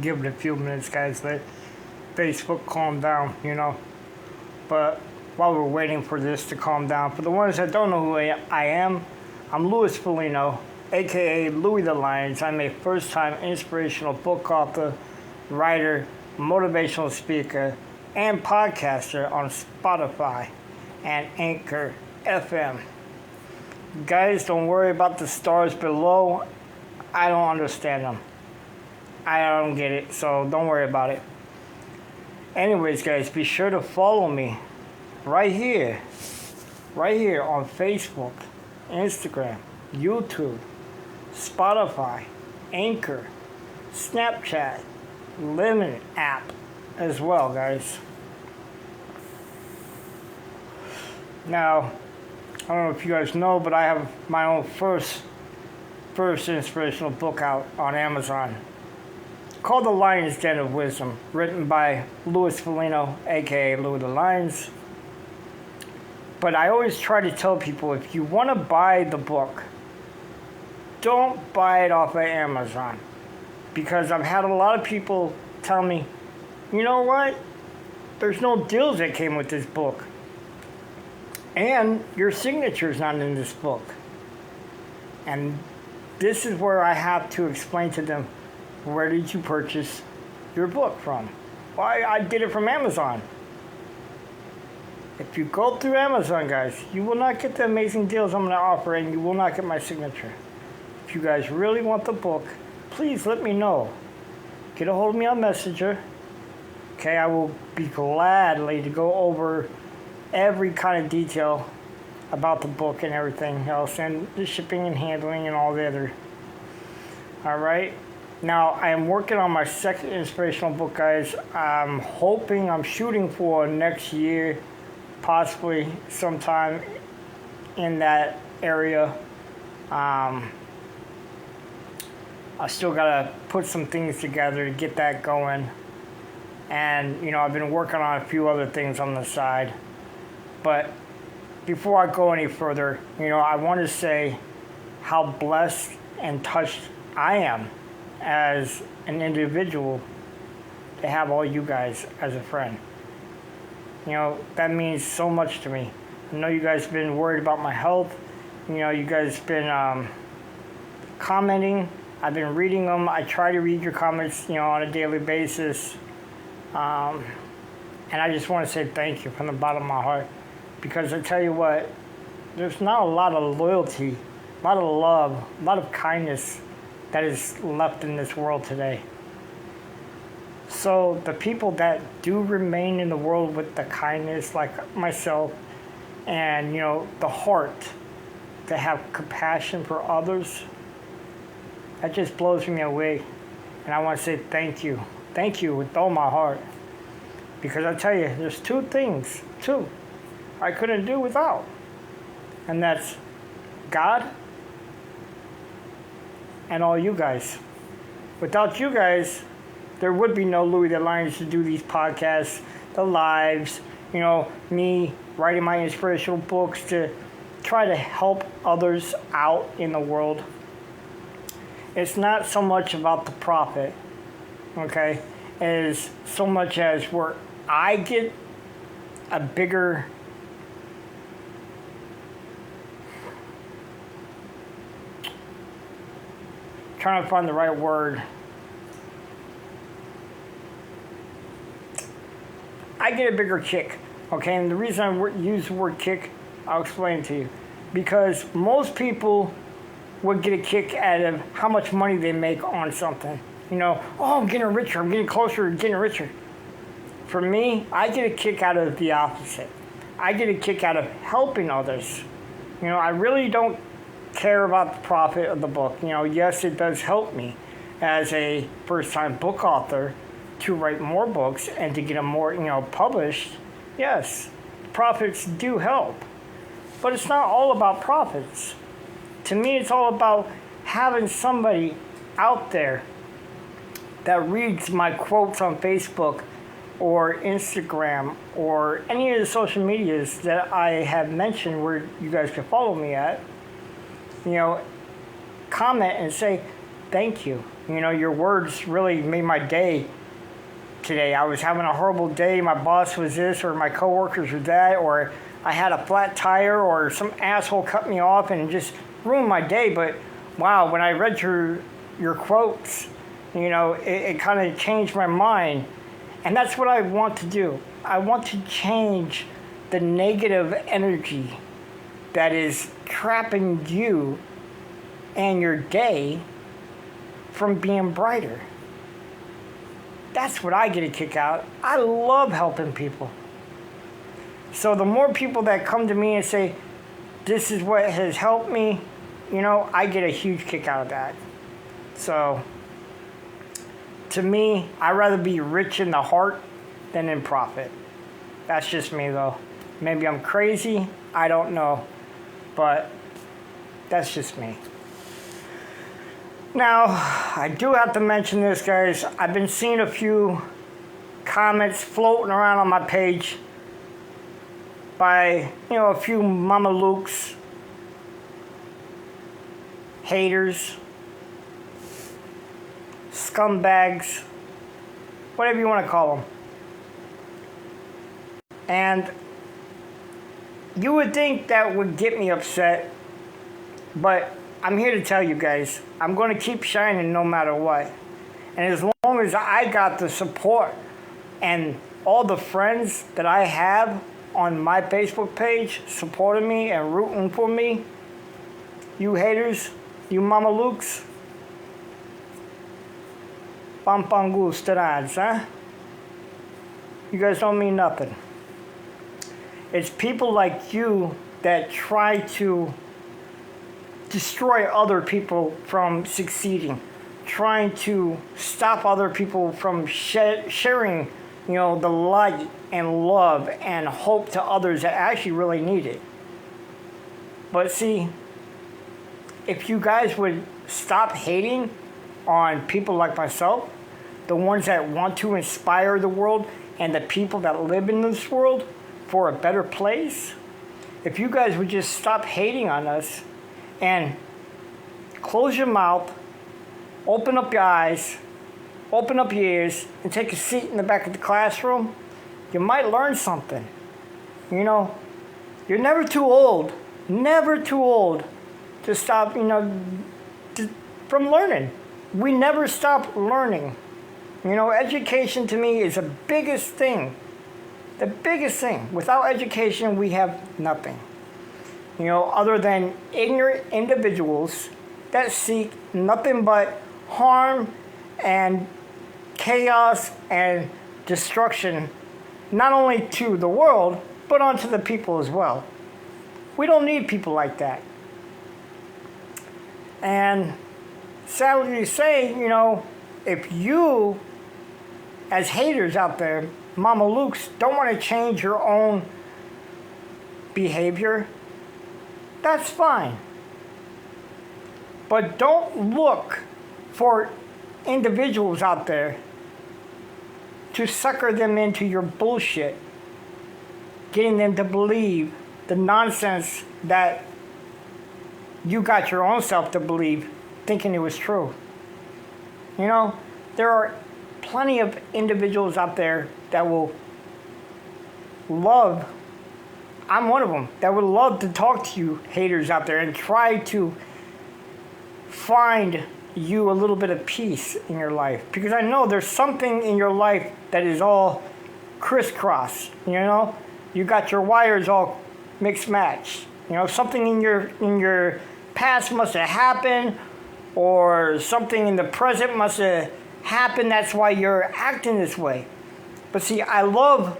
give it a few minutes, guys. Let Facebook calm down, But while we're waiting for this to calm down, for the ones that don't know who I am, I'm Louis Foligno, aka Louis the Lions. I'm a first-time inspirational book author, writer, motivational speaker, and podcaster on Spotify and Anchor FM. Guys, don't worry about the stars below. I don't understand them. I don't get it, so don't worry about it. Anyways, guys, be sure to follow me right here on Facebook, Instagram, YouTube, Spotify, Anchor, Snapchat, Lemon app as well, guys. Now, I don't know if you guys know, but I have my own first inspirational book out on Amazon called The Lion's Den of Wisdom, written by Louis Foligno, aka Louis the Lions. But I always try to tell people, if you want to buy the book, don't buy it off of Amazon. Because I've had a lot of people tell me, you know what? There's no deals that came with this book. And your signature's not in this book. And this is where I have to explain to them, where did you purchase your book from? Well, I did it from Amazon. If you go through Amazon, guys, you will not get the amazing deals I'm going to offer, and you will not get my signature. If you guys really want the book, please let me know. Get a hold of me on Messenger. Okay, I will be gladly to go over every kind of detail about the book and everything else, and the shipping and handling and all the other. All right. Now, I am working on my second inspirational book, guys. I'm shooting for next year, possibly sometime in that area. I still got to put some things together to get that going. And, I've been working on a few other things on the side. But before I go any further, I want to say how blessed and touched I am as an individual to have all you guys as a friend. That means so much to me. I know you guys have been worried about my health. You guys have been commenting. I've been reading them. I try to read your comments, on a daily basis. And I just want to say thank you from the bottom of my heart. Because I tell you what, there's not a lot of loyalty, a lot of love, a lot of kindness that is left in this world today. So the people that do remain in the world with the kindness, like myself, and the heart to have compassion for others, that just blows me away. And I want to say thank you with all my heart. Because I tell you, there's two things I couldn't do without, and that's God and all you guys. Without you guys, there would be no Louis the Lions to do these podcasts, the lives, me writing my inspirational books to try to help others out in the world. It's not so much about the profit, okay? It is so much as where I get a bigger trying to find the right word. I get a bigger kick, okay? And the reason I use the word kick, I'll explain to you. Because most people would get a kick out of how much money they make on something. I'm getting richer, I'm getting closer to getting richer. For me, I get a kick out of the opposite. I get a kick out of helping others. I really don't care about the profit of the book. Yes, it does help me as a first-time book author to write more books and to get them more, published. Yes, profits do help. But it's not all about profits. To me, it's all about having somebody out there that reads my quotes on Facebook or Instagram or any of the social medias that I have mentioned where you guys can follow me at, comment and say, thank you. You know, your words really made my day today. I was having a horrible day. My boss was this, or my coworkers were that, or I had a flat tire, or some asshole cut me off and just ruined my day. But wow, when I read your quotes, you know, it kind of changed my mind. And that's what I want to do. I want to change the negative energy that is trapping you and your day from being brighter. That's what I get a kick out. I love helping people. So the more people that come to me and say, this is what has helped me, you know, I get a huge kick out of that. So to me, I'd rather be rich in the heart than in profit. That's just me though. Maybe I'm crazy, I don't know. But that's just me. Now, I do have to mention this, guys. I've been seeing a few comments floating around on my page by, you know, a few Mama Lukes, haters, scumbags, whatever you want to call them. And you would think that would get me upset, but I'm here to tell you guys, I'm going to keep shining no matter what. And as long as I got the support and all the friends that I have on my Facebook page supporting me and rooting for me, you haters, you Mama Lukes, Pampangusterans, huh? You guys don't mean nothing. It's people like you that try to destroy other people from succeeding, trying to stop other people from sharing, you know, the light and love and hope to others that actually really need it. But see, if you guys would stop hating on people like myself, the ones that want to inspire the world and the people that live in this world for a better place, if you guys would just stop hating on us and close your mouth, open up your eyes, open up your ears, and take a seat in the back of the classroom, you might learn something. You know, you're never too old to stop, you know, from learning. We never stop learning. You know, education to me is the biggest thing. The biggest thing. Without education, we have nothing. You know, other than ignorant individuals that seek nothing but harm and chaos and destruction, not only to the world, but onto the people as well. We don't need people like that. And sadly to say, you know, if you, as haters out there, Mama Lukes, don't want to change your own behavior, that's fine. But don't look for individuals out there to sucker them into your bullshit, getting them to believe the nonsense that you got your own self to believe, thinking it was true. You know, there are plenty of individuals out there that will love, I'm one of them, that would love to talk to you haters out there and try to find you a little bit of peace in your life. Because I know there's something in your life that is all crisscross, you know? You got your wires all mixed matched. You know, something in your past must have happened, or something in the present must have happened. That's why you're acting this way. But see, I love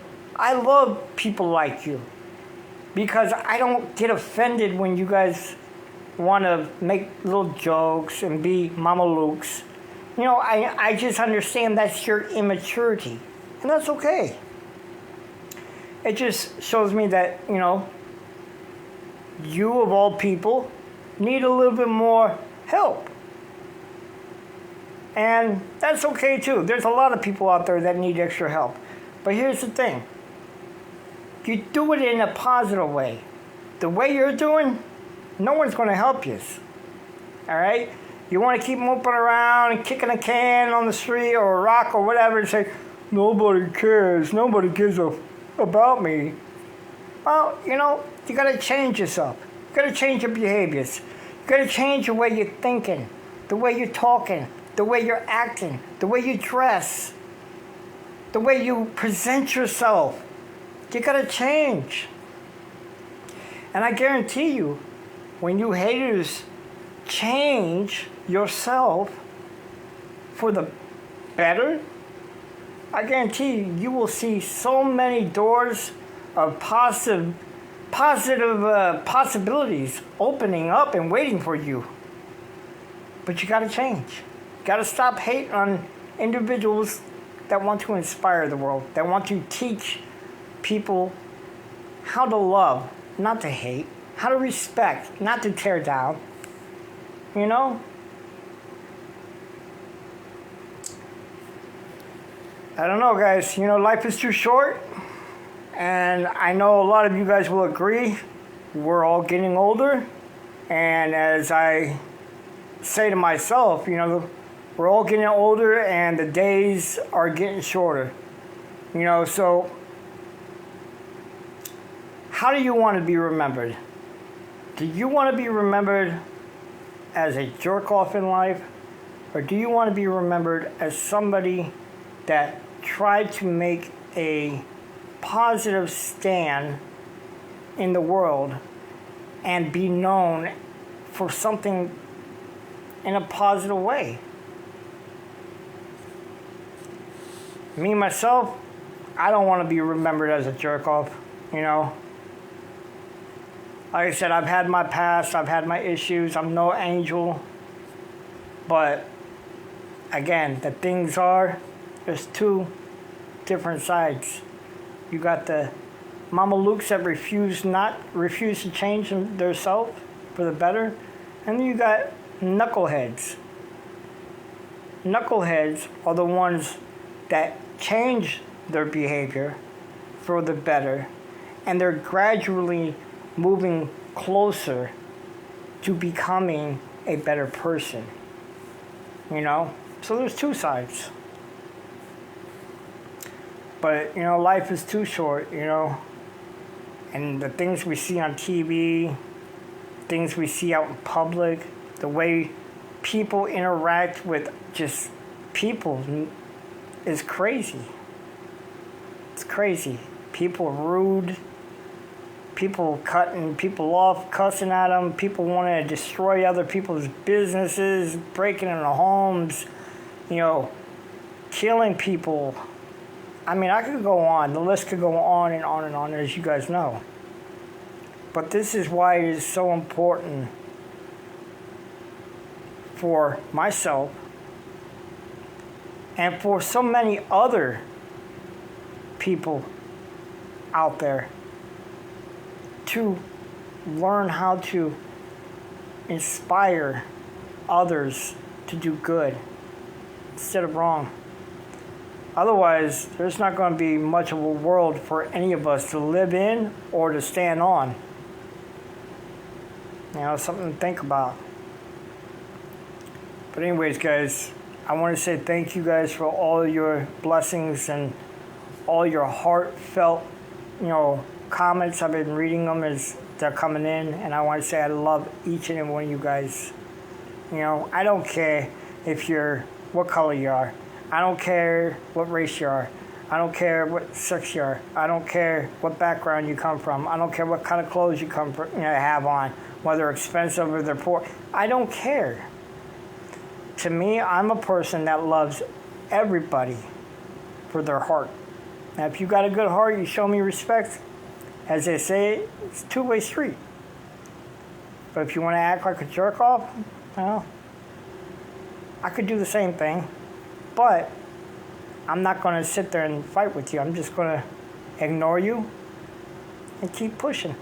people like you, because I don't get offended when you guys want to make little jokes and be Mama Lukes. You know, I just understand that's your immaturity, and that's okay. It just shows me that, you know, you of all people need a little bit more help. And that's okay too. There's a lot of people out there that need extra help. But here's the thing. You do it in a positive way. The way you're doing, no one's going to help you. All right? You want to keep moping around and kicking a can on the street or a rock or whatever and say, nobody cares, nobody gives a about me. Well, you got to change yourself. You got to change your behaviors. You got to change the way you're thinking, the way you're talking, the way you're acting, the way you dress, the way you present yourself. You got to change. And I guarantee you, when you haters change yourself for the better, I guarantee you will see so many doors of positive possibilities opening up and waiting for you. But you got to change. You got to stop hating on individuals that want to inspire the world, that want to teach people how to love, not to hate, how to respect, not to tear down. You know? I don't know, guys. Life is too short. And I know a lot of you guys will agree. We're all getting older. And as I say to myself, we're all getting older and the days are getting shorter. So how do you want to be remembered? Do you want to be remembered as a jerk-off in life? Or do you want to be remembered as somebody that tried to make a positive stand in the world and be known for something in a positive way? Me, myself, I don't want to be remembered as a jerk-off, Like I said, I've had my past, I've had my issues, I'm no angel. But, again, the things are, there's two different sides. You got the Mama Lukes that refuse to change themselves for the better. And then you got knuckleheads. Knuckleheads are the ones that change their behavior for the better. And they're gradually moving closer to becoming a better person. So there's two sides. But, life is too short, And the things we see on TV, things we see out in public, the way people interact with just people is crazy. It's crazy. People rude. People cutting people off, cussing at them. People wanting to destroy other people's businesses, breaking into homes, killing people. I mean, I could go on. The list could go on and on and on, as you guys know. But this is why it is so important for myself and for so many other people out there to learn how to inspire others to do good instead of wrong. Otherwise, there's not going to be much of a world for any of us to live in or to stand on. Something to think about. But anyways, guys, I want to say thank you guys for all your blessings and all your heartfelt, comments. I've been reading them as they're coming in, and I want to say I love each and every one of you guys. I don't care what color you are. I don't care what race you are. I don't care what sex you are. I don't care what background you come from. I don't care what kind of clothes you have on, whether expensive or they're poor. I don't care. To me, I'm a person that loves everybody for their heart. Now, if you got a good heart, you show me respect. As they say, it's a two-way street. But if you want to act like a jerk-off, well, I could do the same thing. But I'm not going to sit there and fight with you. I'm just going to ignore you and keep pushing.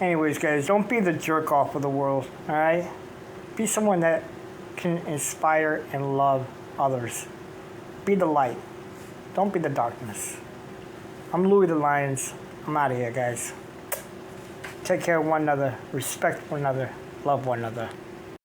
Anyways, guys, don't be the jerk-off of the world, all right? Be someone that can inspire and love others. Be the light. Don't be the darkness. I'm Louis the Lions. I'm out of here, guys. Take care of one another. Respect one another. love one another.